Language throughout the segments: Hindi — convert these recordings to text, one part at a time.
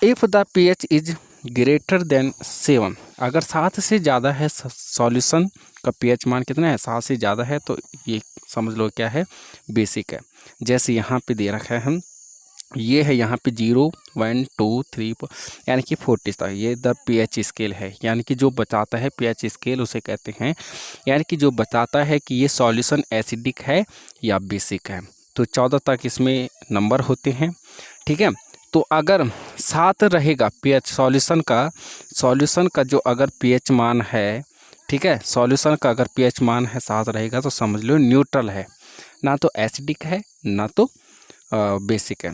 If the pH is greater than 7, अगर 7 से ज़्यादा है, सॉल्यूशन का pH मान कितना है, 7 से ज़्यादा है, तो ये समझ लो क्या है, बेसिक है। जैसे यहाँ पे दे रखा है हम, ये है यहाँ पे 0 1 2 3 4 यानी कि 40 तक, ये द pH स्केल है, यानी कि जो बताता है pH स्केल उसे कहते हैं, यानी कि जो बताता है कि ये सॉल्यूशन एसिडिक है या बेसिक है। तो 14 तक इसमें नंबर होते हैं, ठीक है। तो अगर 7 रहेगा pH सॉल्यूशन का जो अगर pH मान है, ठीक है, सॉल्यूशन का अगर pH मान है 7 रहेगा, तो समझ लो न्यूट्रल है, ना तो एसिडिक है ना तो बेसिक है।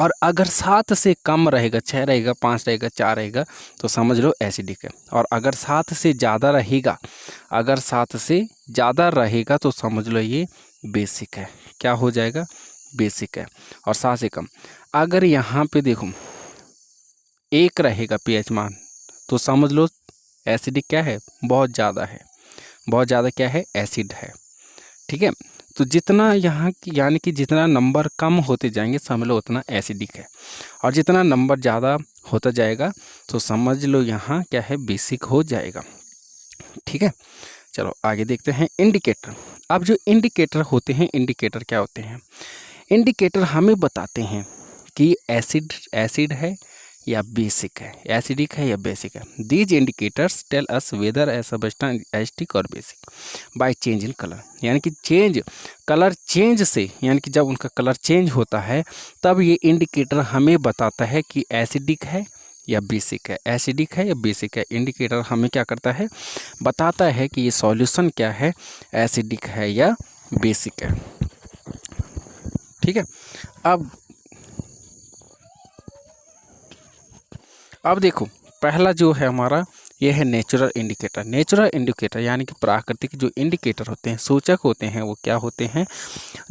और अगर 7 से कम रहेगा, 6 रहेगा, 5 रहेगा, 4 रहेगा, तो समझ लो एसिडिक है। और अगर 7 से ज़्यादा रहेगा, अगर 7 से ज़्यादा रहेगा तो समझ लो ये बेसिक है। क्या हो जाएगा, बेसिक है। और 7 से कम, अगर यहाँ पे देखो 1 रहेगा pH मान, तो समझ लो एसिडिक क्या है, बहुत ज़्यादा है, बहुत ज़्यादा क्या है, एसिड है, ठीक है। तो जितना यहाँ की यानी कि जितना नंबर कम होते जाएंगे समझ लो उतना एसिडिक है, और जितना नंबर ज़्यादा होता जाएगा तो समझ लो यहाँ क्या है, बेसिक हो जाएगा, ठीक है। चलो आगे देखते हैं इंडिकेटर। अब जो इंडिकेटर होते हैं, इंडिकेटर क्या होते हैं, इंडिकेटर हमें बताते हैं कि एसिड है या बेसिक है, एसिडिक है या बेसिक है। These indicators tell us whether a substance acidic और basic by change in colour, यानी कि कलर चेंज से, यानी कि जब उनका कलर चेंज होता है तब ये इंडिकेटर हमें बताता है कि एसिडिक है या बेसिक है, एसिडिक है या बेसिक है। इंडिकेटर हमें क्या करता है, बताता है कि ये सॉल्यूशन क्या है, एसिडिक है या बेसिक है, ठीक है। अब देखो पहला जो है हमारा, ये है नेचुरल इंडिकेटर। नेचुरल इंडिकेटर यानी कि प्राकृतिक जो इंडिकेटर होते हैं, सूचक होते हैं, वो क्या होते हैं,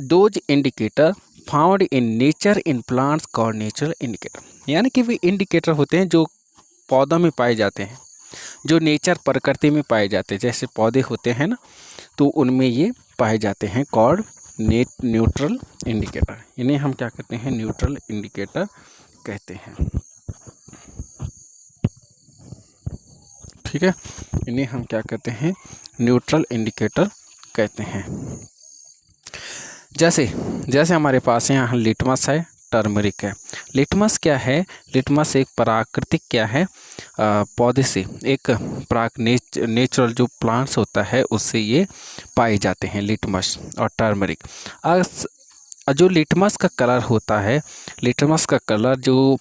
those indicator found in nature in plants called natural indicator, यानी कि वे इंडिकेटर होते हैं जो पौधों में पाए जाते हैं, जो नेचर प्रकृति में पाए जाते हैं, जैसे पौधे होते हैं ना, तो उनमें ये पाए जाते हैं, कॉल्ड न्यूट्रल इंडिकेटर। इन्हें हम क्या कहते हैं, न्यूट्रल इंडिकेटर कहते हैं, ठीक है। इन्हें हम क्या कहते हैं, न्यूट्रल इंडिकेटर कहते हैं। जैसे हमारे पास यहाँ लिटमस है, टर्मरिक है। लिटमस क्या है, लिटमस एक प्राकृतिक क्या है, पौधे से, एक नेचुरल जो प्लांट्स होता है उससे ये पाए जाते हैं, लिटमस और टर्मरिक। जो लिटमस का कलर होता है, लिटमस का कलर जो